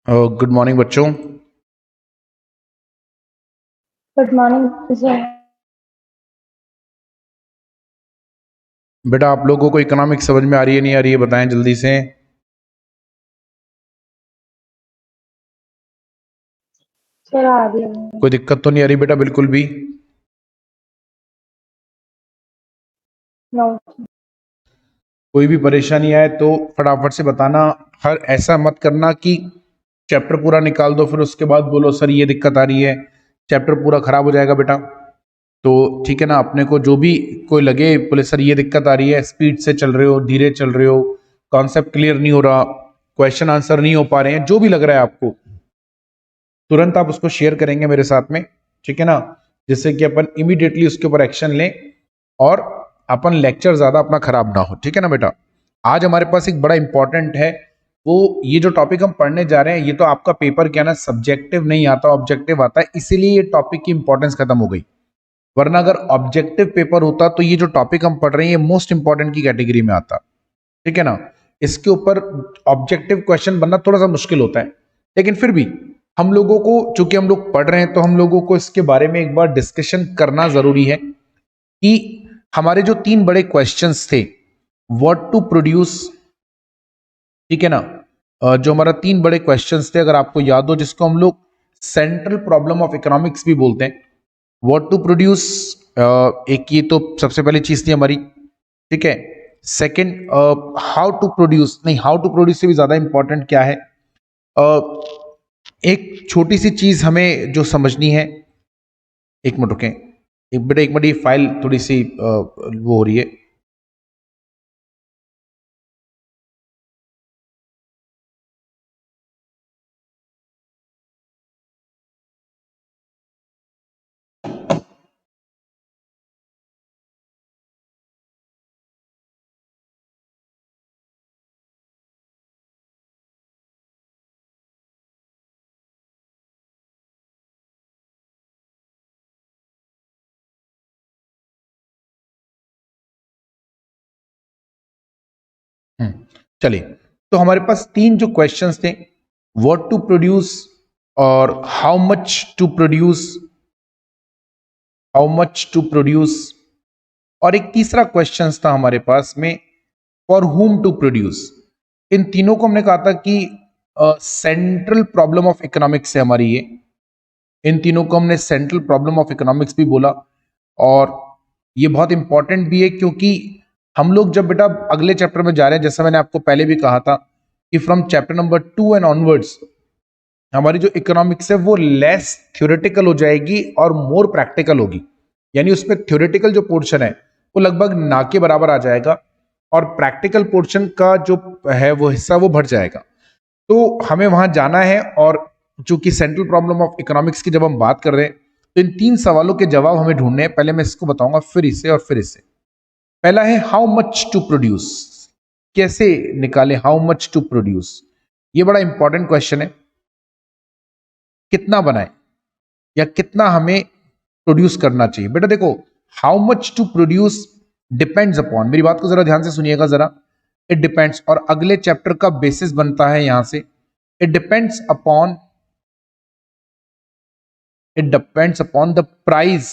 Good morning बच्चों। Good morning sir. बेटा आप लोगों को इकोनॉमिक्स समझ में आ रही है नहीं आ रही है बताएं जल्दी से। सर आ रही है। कोई दिक्कत तो नहीं आ रही बेटा बिल्कुल भी? नो। कोई भी परेशानी आए तो फटाफट से बताना। हर ऐसा मत करना कि चैप्टर पूरा निकाल दो फिर उसके बाद बोलो सर ये दिक्कत आ रही है, चैप्टर पूरा खराब हो जाएगा बेटा। तो ठीक है ना, अपने को जो भी कोई लगे बोले सर ये दिक्कत आ रही है, स्पीड से चल रहे हो, धीरे चल रहे हो, कॉन्सेप्ट क्लियर नहीं हो रहा, क्वेश्चन आंसर नहीं हो पा रहे हैं, जो भी लग रहा है आपको, तुरंत आप उसको शेयर करेंगे मेरे साथ में, ठीक है ना, जिससे कि अपन इमीडिएटली उसके ऊपर एक्शन लें और अपन लेक्चर ज्यादा अपना खराब ना हो, ठीक है ना बेटा। आज हमारे पास एक बड़ा इंपॉर्टेंट है, वो ये जो टॉपिक हम पढ़ने जा रहे हैं ये तो आपका पेपर क्या ना सब्जेक्टिव नहीं आता, ऑब्जेक्टिव आता है, इसीलिए ये टॉपिक की इंपॉर्टेंस खत्म हो गई। वरना अगर ऑब्जेक्टिव पेपर होता तो ये जो टॉपिक हम पढ़ रहे हैं ये मोस्ट इंपॉर्टेंट की कैटेगरी में आता, ठीक है ना। इसके ऊपर ऑब्जेक्टिव क्वेश्चन बनना थोड़ा सा मुश्किल होता है, लेकिन फिर भी हम लोगों को, चूंकि हम लोग पढ़ रहे हैं तो हम लोगों को इसके बारे में एक बार डिस्कशन करना जरूरी है कि हमारे जो तीन बड़े क्वेश्चंस थे, व्हाट टू प्रोड्यूस, ठीक है ना, जो हमारा तीन बड़े क्वेश्चंस थे अगर आपको याद हो, जिसको हम लोग सेंट्रल प्रॉब्लम ऑफ इकोनॉमिक्स भी बोलते हैं। व्हाट टू प्रोड्यूस एक ये तो सबसे पहली चीज थी हमारी, ठीक है। सेकंड हाउ टू प्रोड्यूस, नहीं हाउ टू प्रोड्यूस से भी ज्यादा इंपॉर्टेंट क्या है, एक छोटी सी चीज हमें जो समझनी है, एक मिनट रुकें, एक बेटा एक मिनट, ये फाइल थोड़ी सी वो हो रही है। चलिए, तो हमारे पास तीन जो क्वेश्चंस थे, व्हाट टू प्रोड्यूस और हाउ मच टू प्रोड्यूस, और एक तीसरा क्वेश्चन था हमारे पास में, फॉर हुम टू प्रोड्यूस। इन तीनों को हमने कहा था कि सेंट्रल प्रॉब्लम ऑफ इकोनॉमिक्स है हमारी ये, इन तीनों को हमने सेंट्रल प्रॉब्लम ऑफ इकोनॉमिक्स भी बोला। और ये बहुत इंपॉर्टेंट भी है क्योंकि हम लोग जब बेटा अगले चैप्टर में जा रहे हैं, जैसा मैंने आपको पहले भी कहा था कि from chapter number 2 and onwards हमारी जो इकोनॉमिक्स है वो लेस थ्योरेटिकल हो जाएगी और मोर प्रैक्टिकल होगी। यानी उसमें थ्योरेटिकल जो पोर्शन है वो लगभग ना के बराबर आ जाएगा और प्रैक्टिकल पोर्शन का जो है वो हिस्सा वो बढ़ जाएगा। तो हमें वहां जाना है, और चूंकि सेंट्रल प्रॉब्लम ऑफ इकोनॉमिक्स की जब हम बात कर रहे हैं तो इन तीन सवालों के जवाब हमें ढूंढने हैं। पहले मैं इसको बताऊंगा फिर इसे और फिर इसे। पहला है हाउ मच टू प्रोड्यूस, कैसे निकाले हाउ मच टू प्रोड्यूस, ये बड़ा इंपॉर्टेंट क्वेश्चन है। कितना बनाए या कितना हमें प्रोड्यूस करना चाहिए, बेटा देखो how much to produce depends upon, मेरी बात को जरा ध्यान से सुनिएगा जरा, इट डिपेंड्स, और अगले चैप्टर का बेसिस बनता है यहां से, it depends upon, it depends upon the price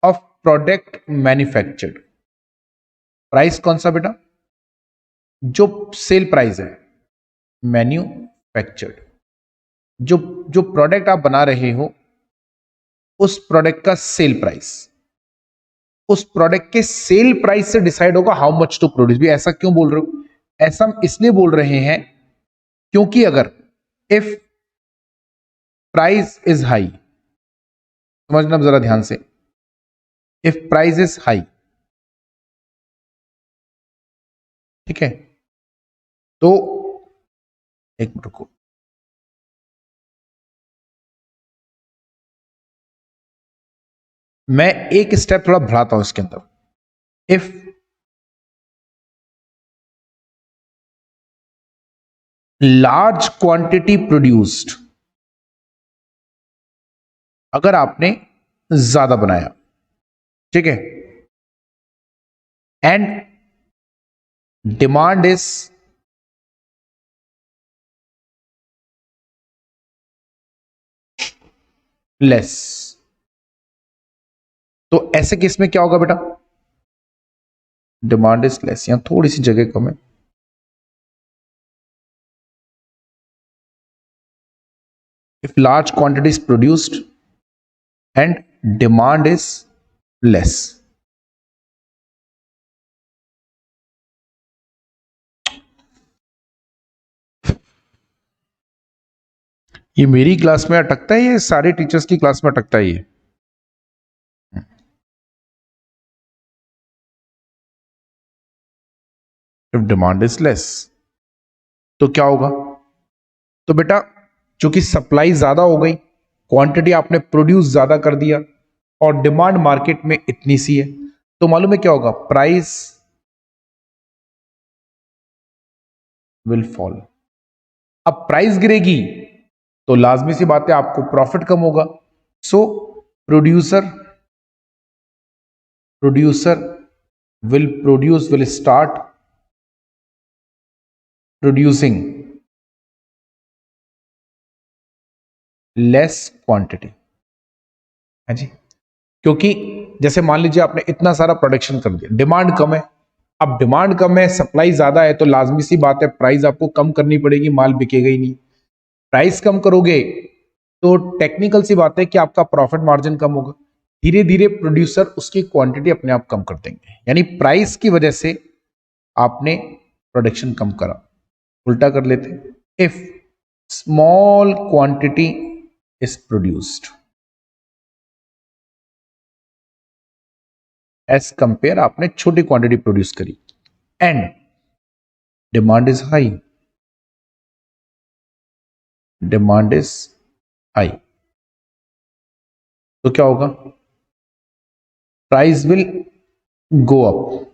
of product manufactured. Price कौन सा बेटा? जो सेल प्राइस है, मैन्युफैक्चर्ड, जो जो प्रोडक्ट आप बना रहे हो उस प्रोडक्ट का सेल प्राइस, उस प्रोडक्ट के सेल प्राइस से डिसाइड होगा हाउ मच टू प्रोड्यूस। भी ऐसा क्यों बोल रहे हो? ऐसा हम इसलिए बोल रहे हैं क्योंकि अगर इफ प्राइस इज हाई, समझना जरा ध्यान से, इफ प्राइस इज हाई, ठीक है, तो एक मिनट रुको, मैं एक स्टेप थोड़ा बढ़ाता हूं इसके अंदर। इफ लार्ज क्वांटिटी प्रोड्यूस्ड, अगर आपने ज्यादा बनाया, ठीक है, एंड डिमांड इज लेस। तो ऐसे केस में क्या होगा बेटा? डिमांड इज लेस, यहां थोड़ी सी जगह कम है। If large quantity is produced and demand is less. ये मेरी क्लास में अटकता है, ये सारे टीचर्स की क्लास में अटकता है ये? इफ डिमांड इज लेस तो क्या होगा? तो बेटा चूंकि सप्लाई ज्यादा हो गई, क्वांटिटी आपने प्रोड्यूस ज्यादा कर दिया और डिमांड मार्केट में इतनी सी है, तो मालूम है क्या होगा? Price will fall. अब प्राइस गिरेगी तो लाजमी सी बात है आपको प्रॉफिट कम होगा। So producer producer will start producing less quantity. है जी? क्योंकि जैसे मान लीजिए आपने इतना सारा प्रोडक्शन कर दिया, डिमांड कम है। अब डिमांड कम है, सप्लाई ज्यादा है, तो लाजमी सी बात है प्राइस आपको कम करनी पड़ेगी, माल बिकेगा ही नहीं। प्राइस कम करोगे तो टेक्निकल सी बात है कि आपका प्रॉफिट मार्जिन कम होगा। धीरे धीरे प्रोड्यूसर उसकी क्वांटिटी अपने आप कम कर देंगे, यानी प्राइस की वजह से आपने प्रोडक्शन कम करा। उल्टा कर लेते, if small quantity is produced as compare, आपने छोटी क्वांटिटी प्रोड्यूस करी, and demand is high, demand is high, तो क्या होगा? Price will go up,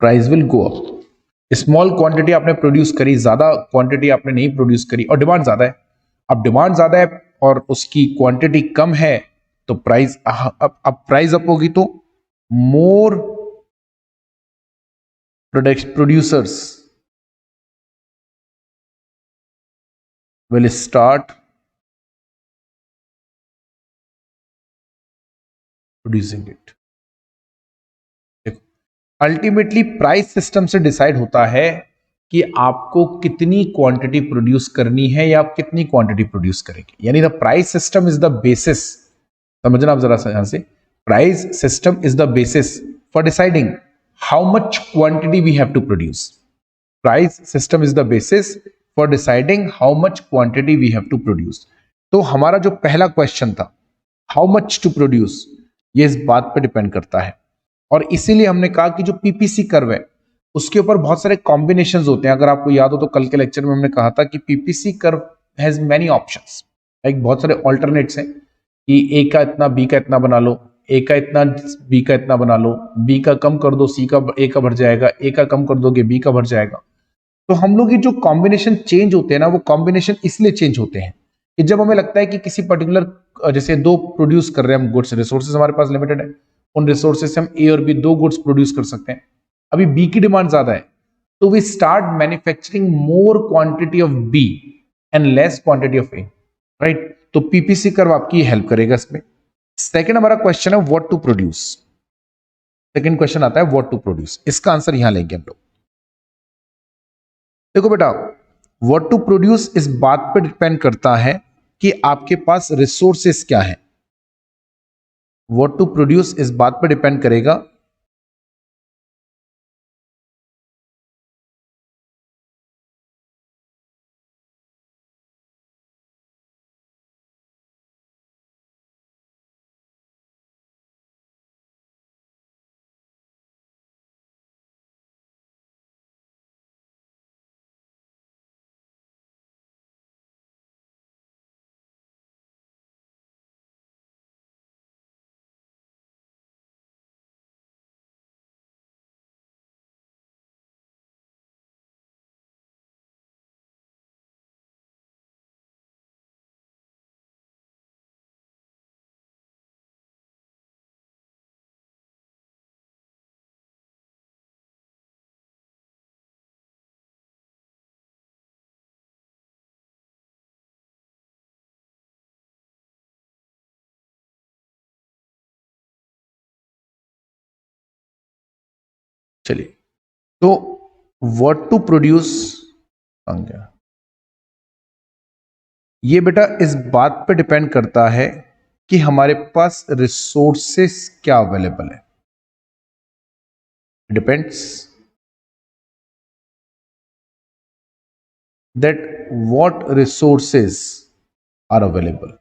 price will go up. Small quantity आपने प्रोड्यूस करी, ज्यादा क्वांटिटी आपने नहीं प्रोड्यूस करी और डिमांड ज्यादा है। अब डिमांड ज्यादा है और उसकी क्वांटिटी कम है, तो प्राइस अब प्राइस अप होगी तो more producers will start producing it. देखो अल्टीमेटली प्राइस सिस्टम से डिसाइड होता है कि आपको कितनी क्वांटिटी प्रोड्यूस करनी है या आप कितनी क्वांटिटी प्रोड्यूस करेंगे, यानी the price system is the basis. समझना आप जरा सा यहां से, price system is the basis for deciding how much quantity we have to produce. Price system is the basis for deciding how much quantity we have to produce. तो हमारा जो पहला क्वेश्चन था, हाउ मच टू प्रोड्यूस, ये इस बात पर depend करता है। और इसीलिए हमने कहा कि जो पीपीसी कर्व है उसके ऊपर बहुत सारे कॉम्बिनेशंस होते हैं। अगर आपको याद हो तो कल के लेक्चर में हमने कहा था कि PPC curve has many options, like बहुत सारे ऑल्टरनेट्स हैं कि ए का इतना, बी का इतना बना लो, ए का इतना, बी का इतना बना लो, बी का कम कर दो, सी का, ए का बढ़ जाएगा, ए का कम कर दोगे, बी का बढ़ जाएगा। तो हम लोग ये जो कॉम्बिनेशन चेंज होते हैं ना, वो कॉम्बिनेशन इसलिए चेंज होते हैं कि जब हमें लगता है कि किसी पर्टिकुलर, जैसे दो प्रोड्यूस कर रहे हैं हम गुड्स, रिसोर्सेज हमारे पास लिमिटेड है, उन रिसोर्सेज से हम ए और बी दो गुड्स प्रोड्यूस कर सकते हैं। अभी बी की डिमांड ज्यादा है तो we start manufacturing more quantity of B and less quantity of A, right? तो पीपीसी कर्व आपकी हेल्प करेगा इसमें। सेकंड हमारा क्वेश्चन है what to produce. Second question आता है व्हाट टू प्रोड्यूस, इसका आंसर यहां लेंगे हम लोग। देखो बेटा, व्हाट टू प्रोड्यूस इस बात पर डिपेंड करता है कि आपके पास रिसोर्सेस क्या है। व्हाट टू प्रोड्यूस इस बात पर डिपेंड करेगा चलिए, तो व्हाट टू प्रोड्यूस आ गया। ये बेटा इस बात पे डिपेंड करता है कि हमारे पास रिसोर्सेस क्या अवेलेबल है। Depends that what resources are available.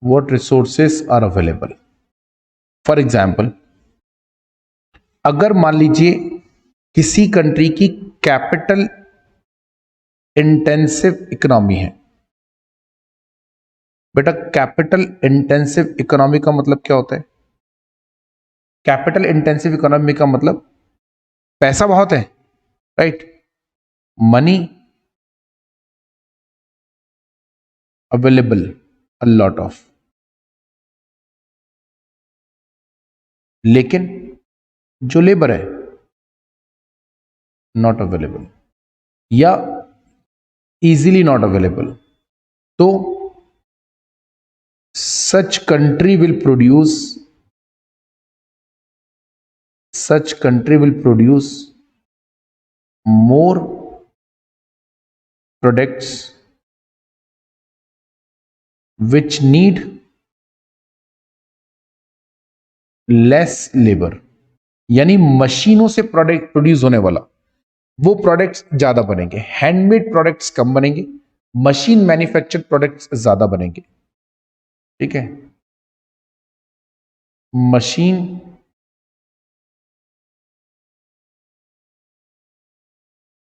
What resources are available? For example, अगर मान लीजिए किसी कंट्री की कैपिटल इंटेंसिव इकोनॉमी है। बेटा कैपिटल इंटेंसिव इकोनॉमी का मतलब क्या होता है? कैपिटल इंटेंसिव इकोनॉमी का मतलब पैसा बहुत है, right? Money available, a lot of, लेकिन जो लेबर है नॉट अवेलेबल या इजीली नॉट अवेलेबल। तो such country will produce more products which need less labor। यानी मशीनों से प्रोडक्ट प्रोड्यूस होने वाला वो प्रोडक्ट्स ज्यादा बनेंगे, हैंडमेड प्रोडक्ट्स कम बनेंगे, मशीन मैन्युफैक्चर्ड प्रोडक्ट्स ज्यादा बनेंगे। ठीक है, machine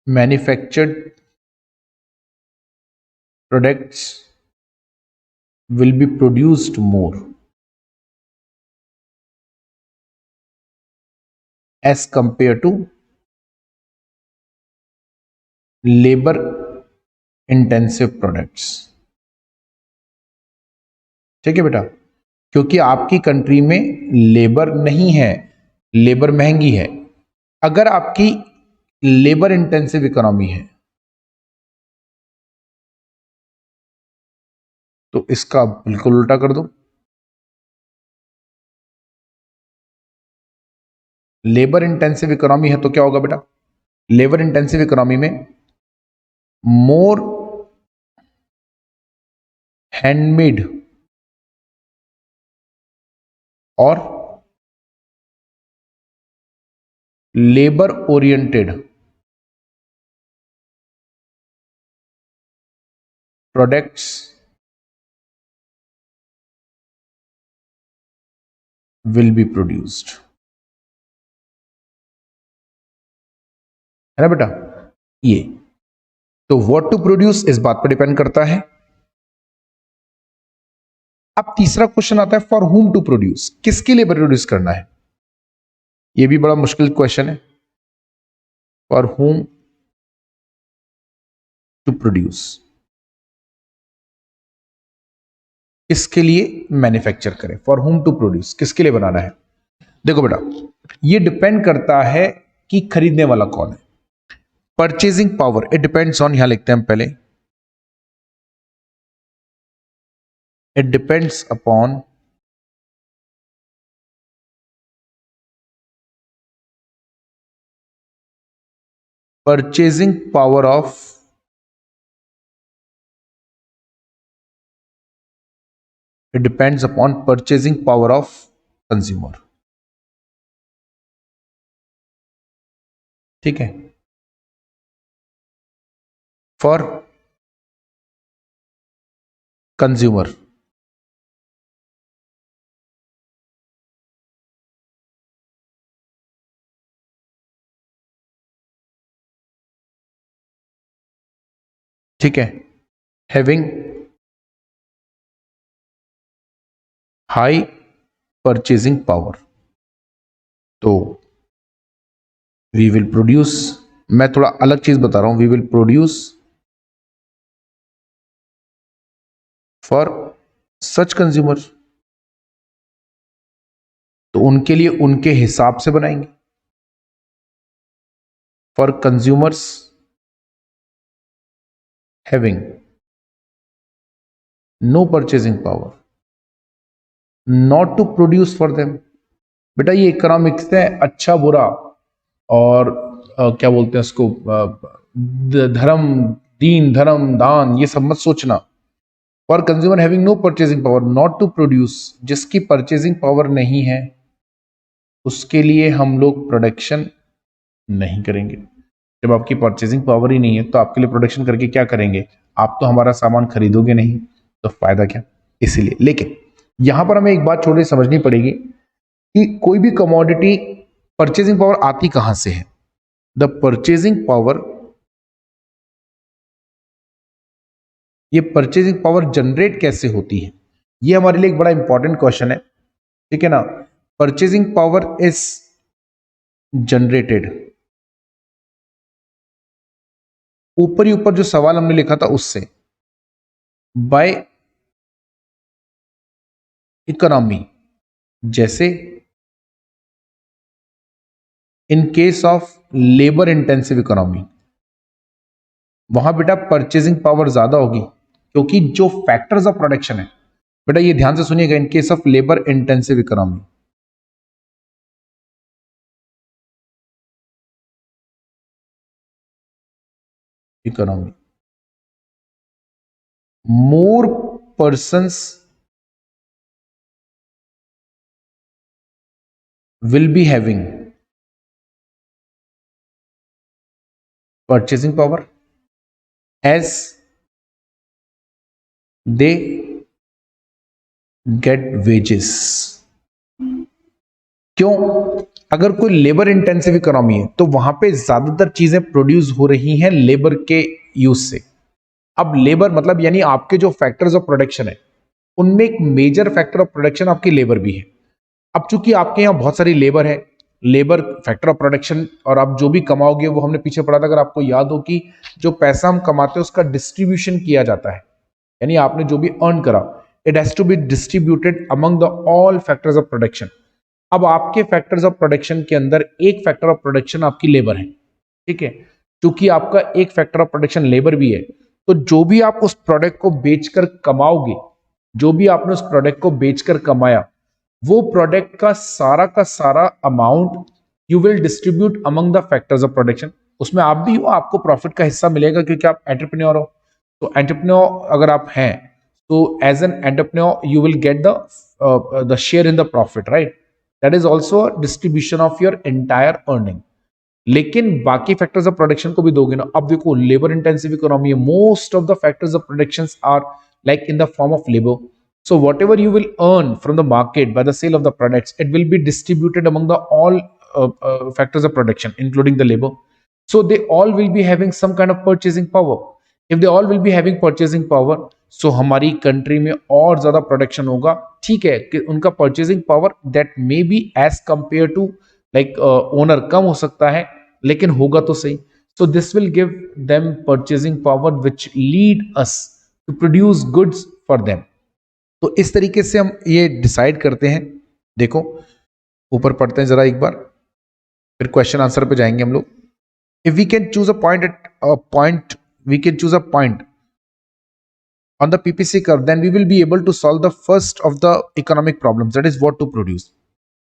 manufactured products will be produced more as compared to labor intensive products। ठीक है बेटा, क्योंकि आपकी कंट्री में लेबर नहीं है, लेबर महंगी है। अगर आपकी लेबर इंटेंसिव इकोनॉमी है तो इसका बिल्कुल उल्टा कर दो। लेबर इंटेंसिव इकोनॉमी है तो क्या होगा बेटा? लेबर इंटेंसिव इकोनॉमी में मोर हैंडमेड और labour oriented products will be produced. है ना बेटा? ये तो व्हाट टू प्रोड्यूस इस बात पर डिपेंड करता है। अब तीसरा क्वेश्चन आता है फॉर हुम टू प्रोड्यूस, किसके लिए प्रोड्यूस करना है? ये भी बड़ा मुश्किल क्वेश्चन है। फॉर हुम टू प्रोड्यूस, किसके लिए मैन्युफैक्चर करें? फॉर हुम टू प्रोड्यूस, किसके लिए बनाना है? देखो बेटा, ये डिपेंड करता है कि खरीदने वाला कौन है। Purchasing power, it depends on, यहां लिखते हैं हम पहले, it depends upon purchasing power of it depends upon purchasing power of consumer। ठीक है, फॉर कंज्यूमर। ठीक है, हैविंग हाई परचेजिंग पावर, तो वी विल प्रोड्यूस, मैं थोड़ा अलग चीज बता रहा हूं, we will produce for such consumer, तो उनके लिए उनके हिसाब से बनाएंगे। For consumers having no purchasing power not to produce for them. बेटा ये इकोनॉमिक्स है, अच्छा बुरा और क्या बोलते हैं उसको, धर्म, दीन धर्म दान, ये सब मत सोचना। For consumer having no purchasing power not to produce, जिसकी परचेजिंग पावर नहीं है उसके लिए हम लोग प्रोडक्शन नहीं करेंगे। जब आपकी परचेजिंग पावर ही नहीं है तो आपके लिए प्रोडक्शन करके क्या करेंगे? आप तो हमारा सामान खरीदोगे नहीं, तो फायदा क्या? इसीलिए, लेकिन यहां पर हमें एक बात छोटी समझनी पड़ेगी कि कोई भी कमोडिटी परचेजिंग पावर आती कहां से है? द परचेजिंग पावर, ये परचेजिंग पावर जनरेट कैसे होती है, ये हमारे लिए एक बड़ा इंपॉर्टेंट क्वेश्चन है, ठीक है ना। परचेजिंग पावर इज जनरेटेड, ऊपर ही ऊपर जो सवाल हमने लिखा था उससे, बाय इकोनॉमी। जैसे in case of labour intensive economy, वहां बेटा परचेजिंग पावर ज्यादा होगी क्योंकि जो फैक्टर्स ऑफ प्रोडक्शन है, बेटा ये ध्यान से सुनिएगा, in case of labour intensive economy, more persons will be having purchasing power as they get wages। क्यों? अगर कोई लेबर इंटेंसिव इकोनॉमी है तो वहां पे ज्यादातर चीजें प्रोड्यूस हो रही हैं लेबर के यूज से। अब लेबर मतलब यानी आपके जो फैक्टर्स ऑफ प्रोडक्शन है उनमें एक मेजर फैक्टर ऑफ प्रोडक्शन आपकी लेबर भी है। अब चूंकि आपके यहाँ बहुत सारी लेबर है, लेबर फैक्टर ऑफ प्रोडक्शन, और आप जो भी कमाओगे वो हमने पीछे पढ़ा था, अगर आपको याद हो कि जो पैसा हम कमाते हैं उसका डिस्ट्रीब्यूशन किया जाता है, यानी आपने जो भी अर्न करा it has to be distributed among the all factors of production. अब आपके फैक्टर्स ऑफ प्रोडक्शन के अंदर एक फैक्टर ऑफ प्रोडक्शन आपकी लेबर है, ठीक है। क्योंकि आपका एक फैक्टर ऑफ प्रोडक्शन लेबर भी है, तो जो भी आप उस प्रोडक्ट को बेचकर कमाओगे, जो भी आपने उस प्रोडक्ट को बेचकर कमाया, वो प्रोडक्ट का सारा amount you will distribute among the factors of production. उसमें आप भी हो, आपको प्रॉफिट का हिस्सा मिलेगा क्योंकि आप एंटरप्रेन्योर हो। तो एंटरप्रेन्योर अगर आप हैं तो as an entrepreneur you will get the share in the profit, right? That is also distribution of your entire earning. लेकिन बाकी फैक्टर्स ऑफ प्रोडक्शन को भी दोगे ना। अब देखो लेबर इंटेंसिव इकोनॉमी है, most of the factors of production are like in the form of labour. So whatever you will earn from the market by the sale of the products, it will be distributed among the all factors of production, including the labor. So they all will be having some kind of purchasing power. If they all will be having purchasing power, so हमारी country में और ज्यादा production होगा। ठीक है कि उनका purchasing power that may be as compared to like owner कम हो सकता है, लेकिन होगा तो सही। So this will give them purchasing power which lead us to produce goods for them. तो इस तरीके से हम ये डिसाइड करते हैं। देखो ऊपर पढ़ते हैं जरा एक बार, फिर क्वेश्चन आंसर पे जाएंगे हम लोग। If we can choose we can choose a point on the PPC curve, then we will be able to solve the first of the economic problems, that is what to produce.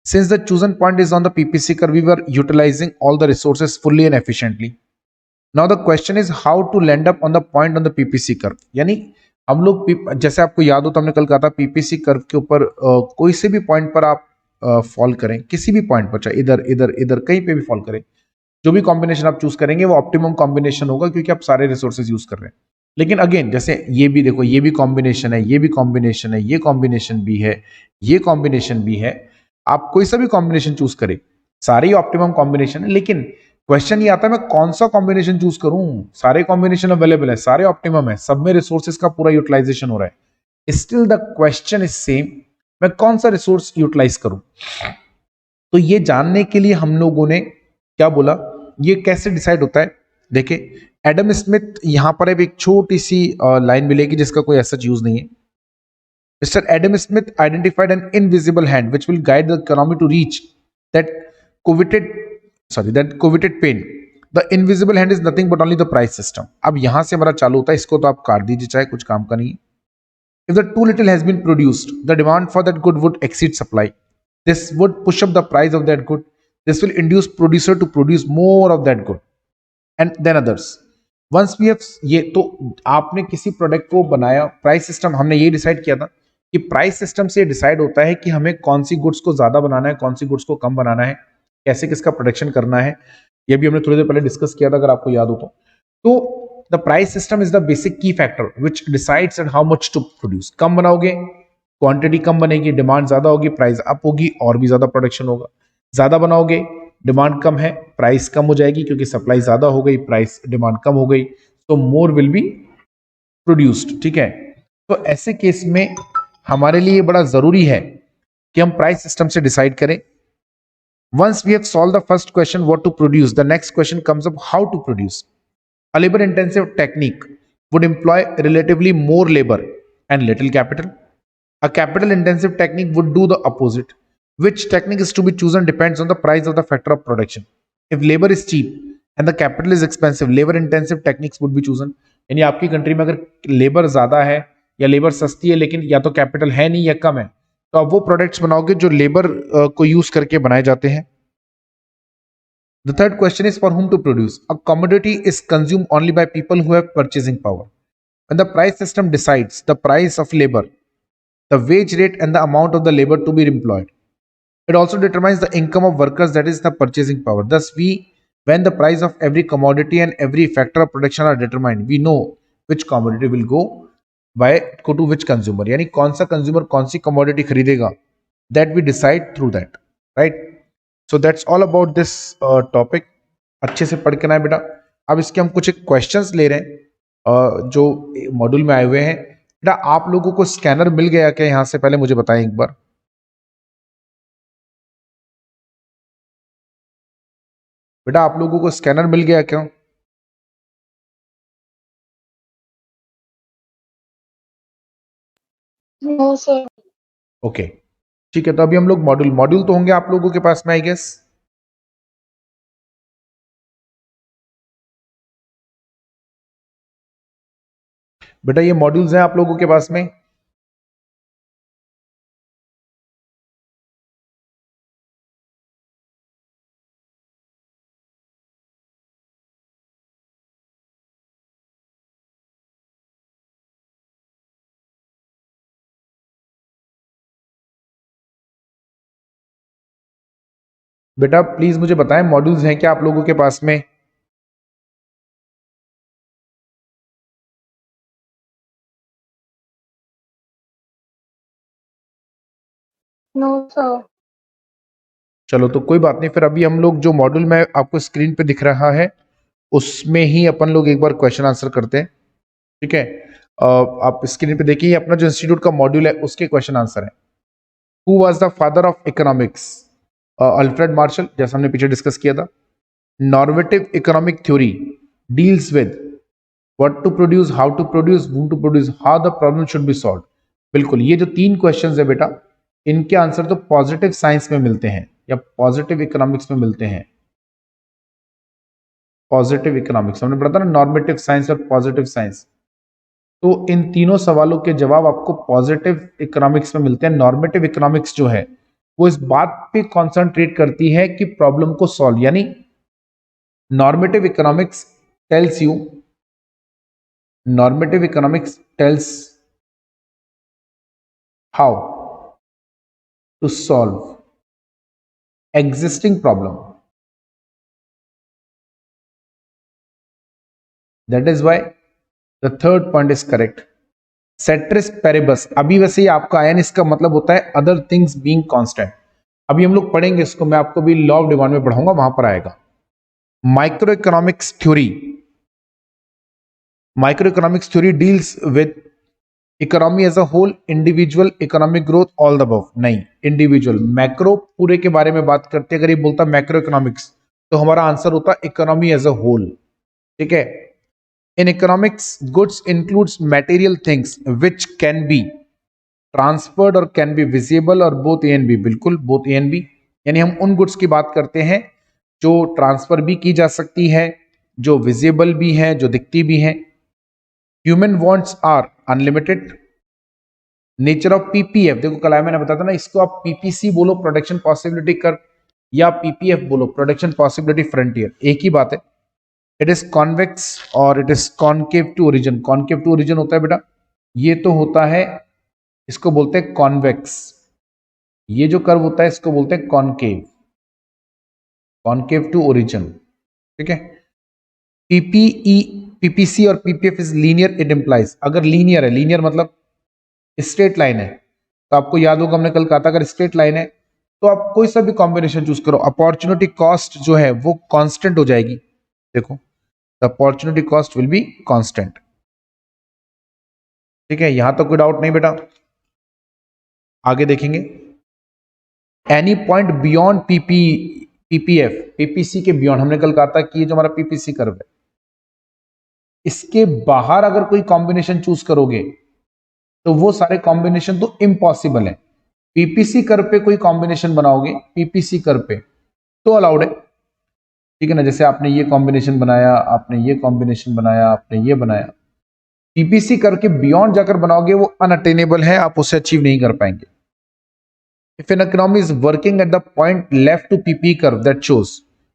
Since the chosen point is on the PPC curve, we were utilizing all the resources fully and efficiently. Now the question is how to land up on the point on the PPC curve। यानी हम लोग, जैसे आपको याद हो तो हमने कल कहा था पीपीसी कर्व के ऊपर कोई से भी पॉइंट पर आप फॉल करें, किसी भी पॉइंट पर, चाहे इधर इधर इधर कहीं पे भी फॉल करें, जो भी कॉम्बिनेशन आप चूज करेंगे वो ऑप्टिमम कॉम्बिनेशन होगा क्योंकि आप सारे रिसोर्सेज यूज कर रहे हैं। लेकिन अगेन जैसे ये भी देखो, ये भी कॉम्बिनेशन है, ये भी कॉम्बिनेशन है, ये कॉम्बिनेशन भी है, ये कॉम्बिनेशन भी है। आप कोई सा भी कॉम्बिनेशन चूज करें, सारे ही ऑप्टिमम कॉम्बिनेशन है, लेकिन क्वेश्चन ये आता है मैं कौन सा कॉम्बिनेशन चूज करूं। सारे कॉम्बिनेशन अवेलेबल है, सारे ऑप्टिमम है, सब में रिसोर्सेज का पूरा यूटिलाइजेशन हो रहा है। Still the question is same, मैं कौन सा रिसोर्स यूटिलाइज करूं। तो ये जानने के लिए हम लोगों ने क्या बोला, ये कैसे डिसाइड होता है। देखिए एडम स्मिथ, यहां पर एक छोटी सी लाइन मिलेगी जिसका कोई ऐसा यूज नहीं है। Mr. Adam Smith identified an invisible hand which will guide the economy to reach that coveted pain. The invisible hand is nothing but only the price system. अब यहां से हमारा चालू होता है, इसको तो आप काट दीजिए, चाहे कुछ काम का नहीं है। If the too little has been produced, the demand for that good would exceed supply. This would push up the price of that good. This will induce producer to produce more of that good and then others. Once we have ये तो आपने किसी product को बनाया, price system हमने ये decide किया था कि प्राइस सिस्टम से डिसाइड होता है कि हमें कौन सी गुड्स को ज्यादा बनाना है, कौन सी गुड्स को कम बनाना है, कैसे किसका प्रोडक्शन करना है। ये भी हमने थोड़ी देर पहले डिस्कस किया था, अगर आपको याद हो तो the price system is the basic key factor which decides on how much to produce. कम बनाओगे क्वांटिटी कम बनेगी, डिमांड ज्यादा होगी, प्राइस अप होगी और भी ज्यादा प्रोडक्शन होगा। ज्यादा बनाओगे, डिमांड कम है, प्राइस कम हो जाएगी क्योंकि सप्लाई ज्यादा हो गई, प्राइस डिमांड कम हो गई, तो मोर विल बी प्रोड्यूस्ड। ठीक है, तो ऐसे केस में हमारे लिए बड़ा जरूरी है कि हम प्राइस सिस्टम से डिसाइड करें। Once we have solved the first question what to produce, the next question comes up how to produce. A labor intensive technique would employ relatively more labor and little capital. A capital intensive technique would do the opposite. Which technique is to be chosen depends on the price of the factor of production. If labor is cheap and the capital is expensive, labor intensive techniques would be chosen. यानी आपकी country में अगर labour ज्यादा है या labour सस्ती है लेकिन या तो कैपिटल है नहीं या कम है, तो आप वो प्रोडक्ट्स बनाओगे जो लेबर को यूज करके बनाए जाते हैं। The third question is for whom to produce. A commodity is consumed only by people who have purchasing power. When the price system decides the price of labor, the wage rate and the amount of the labor to be employed, it also determines the income of workers, that is the purchasing power. Thus, when the price of every commodity and every factor of production are determined, we know which commodity will go to which consumer. यानी कौन सा consumer कौन सी commodity खरीदेगा, that we decide through that, right? So that's all about this topic. अच्छे से पढ़ के ना बेटा। अब इसके हम कुछ एक क्वेश्चंस ले रहे हैं जो मॉड्यूल में आए हुए हैं। बेटा आप लोगों को स्कैनर मिल गया क्या यहाँ से, पहले मुझे बताएं एक बार। बेटा आप लोगों को स्कैनर मिल गया क्या? No, sir. ओके ठीक है, तो अभी हम लोग मॉड्यूल तो होंगे आप लोगों के पास में आई गेस। बेटा ये मॉड्यूल्स हैं आप लोगों के पास में। बेटा प्लीज मुझे बताएं मॉड्यूल्स हैं क्या आप लोगों के पास में। No, sir. चलो तो कोई बात नहीं, फिर अभी हम लोग जो मॉड्यूल में आपको स्क्रीन पे दिख रहा है उसमें ही अपन लोग एक बार क्वेश्चन आंसर करते हैं। ठीक है, आप स्क्रीन पे देखिए अपना जो इंस्टीट्यूट का मॉड्यूल है उसके क्वेश्चन आंसर है। Who was the father of economics? Alfred Marshall, जैसा हमने पीछे डिस्कस किया था। Normative economic theory deals with what to produce, how to produce, whom to produce, how the problem should be solve. बिल्कुल, ये जो 3 questions है बेटा, इनके आंसर तो पॉजिटिव साइंस में मिलते हैं या पॉजिटिव इकोनॉमिक्स में मिलते हैं। पॉजिटिव इकोनॉमिक्स हमने पढ़ा था ना, नॉर्मेटिव साइंस और पॉजिटिव साइंस, तो इन तीनों सवालों के जवाब आपको पॉजिटिव इकोनॉमिक्स में मिलते हैं। नॉर्मेटिव इकोनॉमिक्स जो है वो इस बात पे कॉन्सेंट्रेट करती है कि प्रॉब्लम को सॉल्व, यानी normative economics tells you, normative economics tells how to solve existing problem. That is why the third point is correct. Ceteris paribus, अभी वैसे ही आपका आया, इसका मतलब होता है other things being constant. अभी हम लोग पढ़ेंगे इसको, मैं आपको भी लॉ ऑफ डिमांड में पढ़ाऊंगा, वहां पर आएगा। Micro economics theory, micro economics theory deals with economy as a whole, individual economic growth, all the above. नहीं, इंडिविजुअल, मैक्रो पूरे के बारे में बात करते हैं। अगर ये बोलता मैक्रो इकोनॉमिक्स तो हमारा आंसर होता इकोनॉमी एज अ होल। ठीक है, in economics goods includes material things which can be transferred और कैन बी विजिबल और बोथ ए एंड बी। बिल्कुल, बोथ ए एंड बी, यानी हम उन गुड्स की बात करते हैं जो ट्रांसफर भी की जा सकती है जो विजिबल भी हैं, जो दिखती भी हैं। Human wants are unlimited. Nature of PPF, देखो कल मैंने बताया था ना, इसको आप पीपीसी बोलो प्रोडक्शन पॉसिबिलिटी कर्व, या पीपीएफ बोलो प्रोडक्शन पॉसिबिलिटी फ्रंटियर, एक ही बात है। इट इज कॉन्वेक्स और it is concave to origin. Concave to origin होता है बेटा, ये तो होता है, इसको बोलते हैं कॉन्वेक्स। ये जो कर्व होता है इसको बोलते हैं कॉन्केव, कॉन्केव टू ओरिजिन, ठीक है। पीपीई, पीपीसी और PPF is linear, it implies, अगर लीनियर है, लीनियर मतलब स्ट्रेट लाइन है, तो आपको याद होगा हमने कल कहा था अगर स्ट्रेट लाइन है तो आप कोई सा भी कॉम्बिनेशन चूज करो, अपॉर्चुनिटी कॉस्ट जो है वो कांस्टेंट हो जाएगी। देखो the opportunity cost will be constant, ठीक है, यहां तो कोई डाउट नहीं बेटा। आगे देखेंगे, any point beyond PPF, PPC के बियॉन्ड, हमने कल कहा था कि ये जो हमारा पीपीसी कर्व है इसके बाहर अगर कोई कॉम्बिनेशन चूज करोगे तो वो सारे कॉम्बिनेशन तो इम्पॉसिबल है। पीपीसी कर्व पे कोई कॉम्बिनेशन बनाओगे, पीपीसी कर्व पे तो अलाउड है, ठीक है ना। जैसे आपने ये कॉम्बिनेशन बनाया, आपने ये कॉम्बिनेशन बनाया, आपने ये बनाया, पीपीसी कर्व के बियॉन्ड जाकर बनाओगे वो अनअटेनेबल है, आप उसे अचीव नहीं कर पाएंगे। If an economy is working at the point left to PP curve that shows,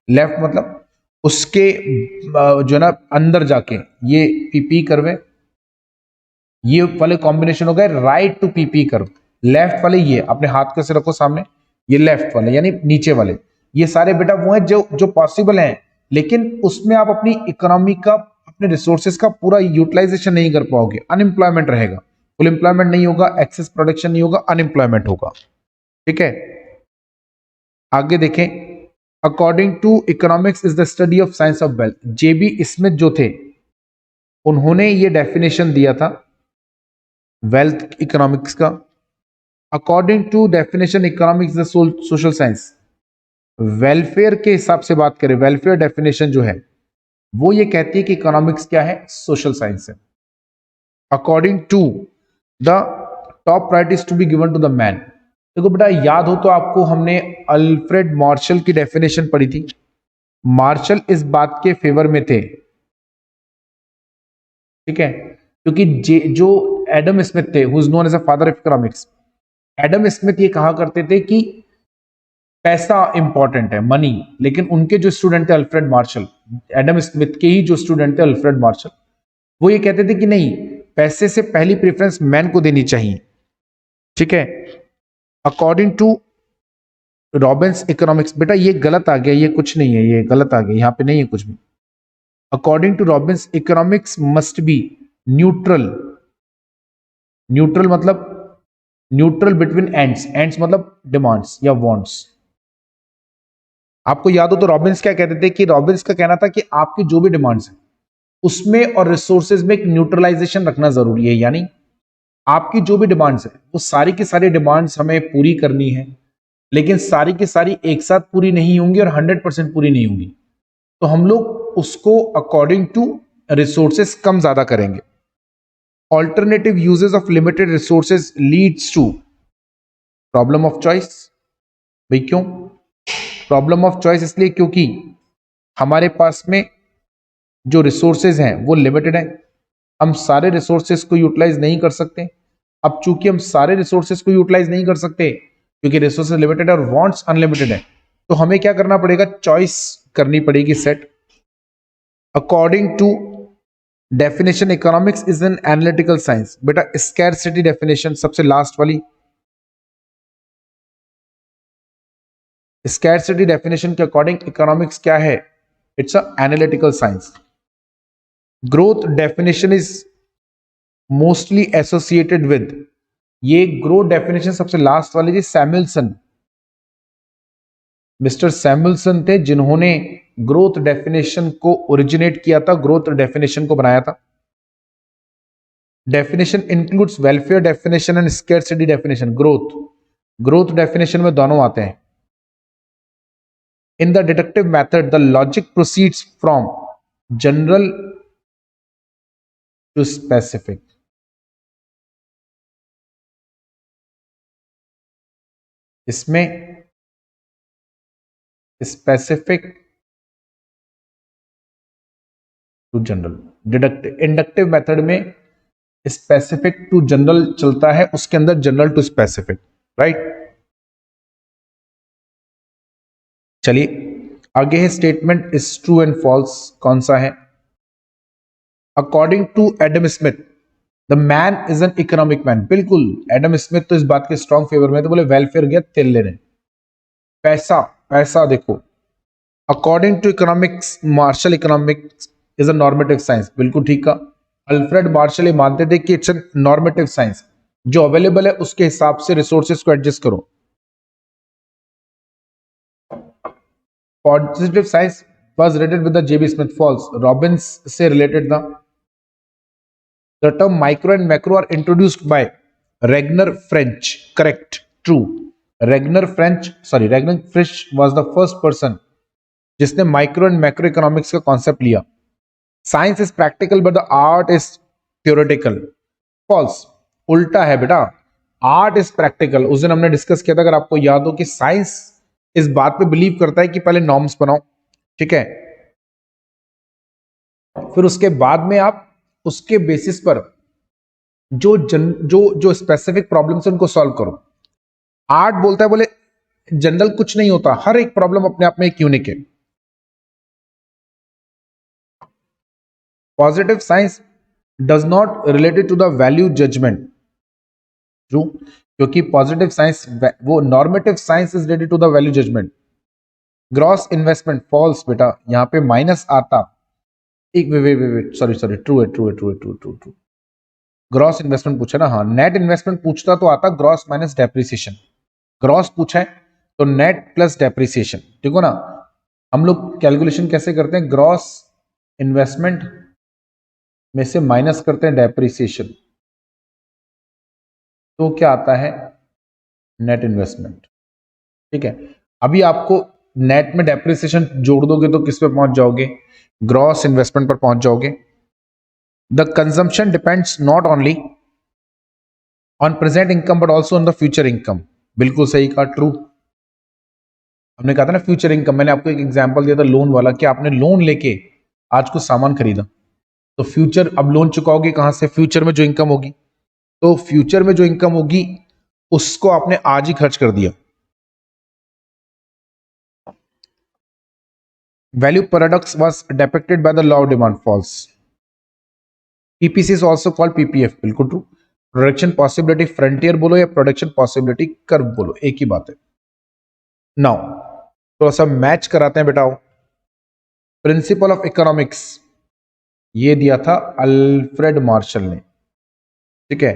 left मतलब उसके जो है ना अंदर जाके, ये पीपी कर्व है, ये वाले कॉम्बिनेशन हो गए right to PP curve. Left वाले ये अपने हाथ कैसे रखो सामने, ये लेफ्ट वाले यानी नीचे वाले, ये सारे बेटा वो हैं जो जो पॉसिबल हैं, लेकिन उसमें आप अपनी इकोनॉमी का, अपने रिसोर्सेज का पूरा यूटिलाइजेशन नहीं कर पाओगे, अनएम्प्लॉयमेंट रहेगा, फुल एम्प्लॉयमेंट नहीं होगा, एक्सेस प्रोडक्शन नहीं होगा, अनएम्प्लॉयमेंट होगा, ठीक है। आगे देखें, according to economics is the study of science of wealth, JB Smith जो थे उन्होंने ये डेफिनेशन दिया था वेल्थ इकोनॉमिक्स का। According to definition economics the social science, welfare के हिसाब से बात करें, वेलफेयर डेफिनेशन जो है वो ये कहती है कि इकोनॉमिक्स क्या है, सोशल साइंस है। According to the top priorities to be given to the man, देखो बेटा याद हो तो आपको हमने अल्फ्रेड मार्शल की डेफिनेशन पढ़ी थी। मार्शल इस बात के फेवर में थे, ठीक है, क्योंकि जो एडम स्मिथ थे, who is known as a father of economics, Adam Smith ये कहा करते थे कि पैसा इंपॉर्टेंट है, मनी, लेकिन उनके जो स्टूडेंट थे अल्फ्रेड मार्शल, एडम स्मिथ के ही जो स्टूडेंट थे अल्फ्रेड मार्शल, वो ये कहते थे कि नहीं, पैसे से पहली प्रेफरेंस मैन को देनी चाहिए, ठीक है। अकॉर्डिंग टू रॉबिन्स इकोनॉमिक्स, बेटा ये गलत आ गया, ये कुछ नहीं है, ये गलत आ गया, यहां पे नहीं है कुछ भी। According to Robbins economics must be neutral, neutral मतलब न्यूट्रल बिटवीन एंड्स, एंड्स मतलब डिमांड्स या वांट्स। आपको याद हो तो रॉबिन्स क्या कहते थे, कि रॉबिन्स का कहना था कि आपकी जो भी डिमांड्स है उसमें और रिसोर्सेज में एक न्यूट्रलाइजेशन रखना जरूरी है, यानी आपकी जो भी डिमांड्स है वो सारी की सारी डिमांड्स हमें पूरी करनी है, लेकिन सारी की सारी एक साथ पूरी नहीं होंगी और 100% पूरी नहीं होंगी, तो हम लोग उसको अकॉर्डिंग टू रिसोर्सेज कम ज्यादा करेंगे। Alternative uses of limited resources leads to problem of choice. भाई क्यों प्रॉब्लम ऑफ चॉइस? इसलिए क्योंकि हमारे पास में जो रिसोर्सेज हैं वो लिमिटेड है, हम सारे रिसोर्सेज को यूटिलाइज नहीं कर सकते। अब चूंकि हम सारे रिसोर्सेज को यूटिलाइज नहीं कर सकते क्योंकि रिसोर्सेज लिमिटेड है और वांट्स अनलिमिटेड है, तो हमें क्या करना पड़ेगा, चॉइस करनी पड़ेगी set. According to definition economics is an analytical science, बेटा स्कैरसिटी डेफिनेशन सबसे लास्ट वाली, स्कैरसिटी डेफिनेशन के अकॉर्डिंग इकोनॉमिक्स क्या है, it's a analytical science. Growth definition is mostly associated with, ये ग्रोथ डेफिनेशन सबसे लास्ट वाली थी सैमुअलसन, मिस्टर सैमुअलसन थे जिन्होंने ग्रोथ डेफिनेशन को ओरिजिनेट किया था, ग्रोथ डेफिनेशन को बनाया था। Definition includes welfare definition and scarcity definition. Growth definition में दोनों आते हैं। In the deductive method the logic proceeds from general to specific. इसमें specific to general. Deductive inductive method में स्पेसिफिक टू जनरल चलता है, उसके अंदर जनरल टू स्पेसिफिक, राइट। चलिए आगे है statement is true and false, कौन सा है? According to Adam Smith the man is an economic man. बिल्कुल, एडम स्मिथ तो इस बात के स्ट्रॉन्ग फेवर में, तो बोले वेलफेयर गया तेल लेने, पैसा पैसा देखो। According to economics Marshall, economics is a normative science. बिल्कुल ठीक का। अल्फ्रेड मार्शल ये मानते थे कि इट्स अ नॉर्मेटिव साइंस, जो अवेलेबल है उसके हिसाब से रिसोर्सेज को एडजस्ट करो। Positive science was related with the J.B. Smith. False. Robbins से related था। The term micro and macro are introduced by Ragnar French. Correct. True. Ragnar Frisch was the first person जिसने micro and macro economics का concept लिया। Science is practical but the art is theoretical. False, उल्टा है बेटा, art is practical. उस दिन हमने discuss किया था, अगर आपको याद हो, कि साइंस इस बात पे बिलीव करता है कि पहले नॉर्म्स बनाओ, ठीक है, फिर उसके बाद में आप उसके बेसिस पर जो स्पेसिफिक प्रॉब्लम्स है उनको सॉल्व करो। आर्ट बोलता है बोले जनरल कुछ नहीं होता, हर एक प्रॉब्लम अपने आप में एक यूनिक है। Positive science does not related to the value judgement. True, क्योंकि पॉजिटिव साइंस वो normative science is related to the value judgement. Gross investment. False बेटा, यहां पे माइनस आता। एक वे सॉरी ट्रू। ग्रॉस इन्वेस्टमेंट पूछा ना, हाँ। नेट इन्वेस्टमेंट पूछता तो आता ग्रॉस माइनस डेप्रिसिएशन। ग्रॉस पूछा है तो नेट प्लस डेप्रिसिएशन, ठीक हो ना। हम लोग कैलकुलेशन कैसे करते हैं? ग्रॉस इन्वेस्टमेंट में से माइनस करते हैं डेप्रिसिएशन, तो क्या आता है? नेट इन्वेस्टमेंट, ठीक है। अभी आपको नेट में डेप्रिसिएशन जोड़ दोगे तो किस पे पहुंच जाओगे? ग्रॉस इन्वेस्टमेंट पर पहुंच जाओगे। The consumption depends not only on present income but also on the future income. बिल्कुल सही कहा, ट्रू। हमने कहा था ना फ्यूचर इनकम, मैंने आपको एक एग्जांपल दिया था लोन वाला, कि आपने लोन लेके आज कुछ सामान खरीदा, तो फ्यूचर, अब लोन चुकाओगे कहां से? फ्यूचर में जो इनकम होगी, तो फ्यूचर में जो इनकम होगी उसको आपने आज ही खर्च कर दिया। Value paradox was depicted by the law of demand. False. PPC is also called PPF. बिल्कुल ट्रू। प्रोडक्शन पॉसिबिलिटी फ्रंटियर बोलो या प्रोडक्शन पॉसिबिलिटी कर्व बोलो, एक ही बात है। नाउ थोड़ा सा मैच कराते हैं बेटाओ। प्रिंसिपल ऑफ इकोनॉमिक्स ये दिया था अल्फ्रेड मार्शल ने, ठीक है।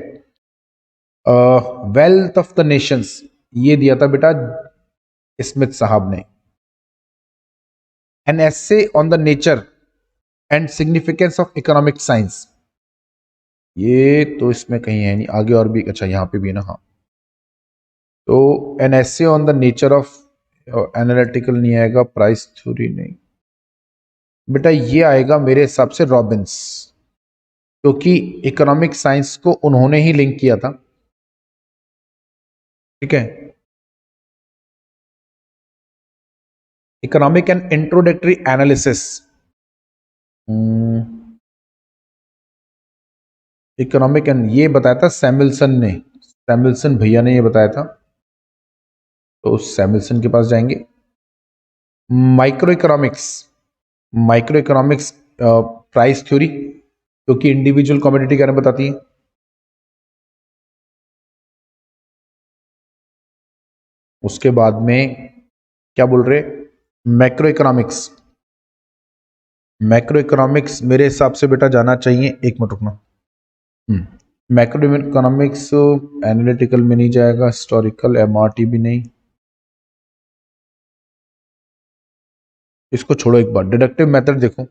वेल्थ ऑफ द नेशंस ये दिया था बेटा स्मिथ साहब ने। An essay on the nature and significance of economic science, ये तो इसमें कहीं है नहीं, आगे और भी, अच्छा यहाँ पे भी है ना, हाँ। तो an essay on the nature of analytical नहीं आएगा, प्राइस थ्योरी नहीं बेटा, ये आएगा मेरे हिसाब से रॉबिन्स, क्योंकि इकोनॉमिक साइंस को उन्होंने ही लिंक किया था, ठीक है। Economic and introductory analysis, economic and ये बताया था सैमुअल्सन ने, सैमुअल्सन भैया ने ये बताया था, तो सैमुअल्सन के पास जाएंगे। Micro economics, micro economics price theory, क्योंकि इंडिविजुअल कमोडिटी के बारे में बताती है। उसके बाद में क्या बोल रहे? Macro economics. मैक्रो इकोनॉमिक्स मेरे हिसाब से बेटा जाना चाहिए, एक मिनट रुकना। मैक्रो इकोनॉमिक्स एनालिटिकल में नहीं जाएगा, हिस्टोरिकल एमआरटी भी नहीं, इसको छोड़ो एक बार। डिडक्टिव मेथड देखो,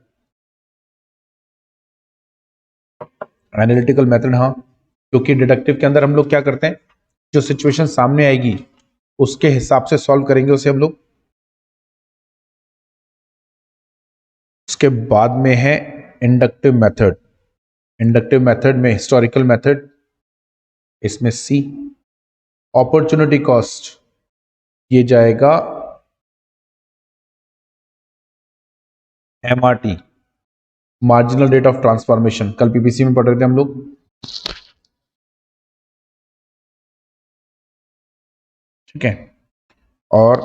एनालिटिकल मेथड हाँ, क्योंकि डिडक्टिव के अंदर हम लोग क्या करते हैं, जो सिचुएशन सामने आएगी उसके हिसाब से सॉल्व करेंगे उसे हम लोग। उसके बाद में है इंडक्टिव मेथड। इंडक्टिव मेथड में हिस्टोरिकल मेथड, इसमें सी। अपॉर्चुनिटी कॉस्ट ये जाएगा MRT, marginal rate of transformation, कल पीपीसी में पढ़ रहे थे हम लोग। ठीक है, और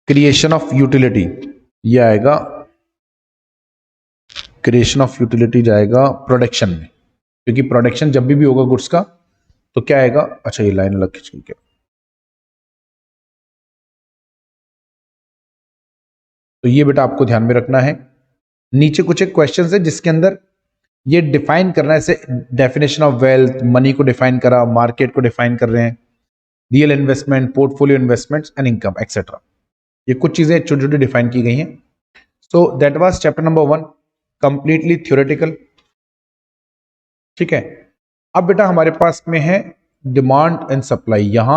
क्रिएशन ऑफ यूटिलिटी, ये आएगा, क्रिएशन ऑफ यूटिलिटी जाएगा प्रोडक्शन में, क्योंकि प्रोडक्शन जब भी होगा गुड्स का तो क्या आएगा, अच्छा ये लाइन अलग खींच के, तो ये बेटा आपको ध्यान में रखना है। नीचे कुछ एक क्वेश्चन है जिसके अंदर ये डिफाइन करना है, जैसे डेफिनेशन ऑफ वेल्थ, मनी को डिफाइन करा, मार्केट को डिफाइन कर रहे हैं, real investment, portfolio investments and income etcetera, ये कुछ चीजें छोटी छोटी डिफाइन की गई हैं। So that was chapter number 1, completely theoretical. ठीक है, अब बेटा हमारे पास में है डिमांड एंड सप्लाई। यहां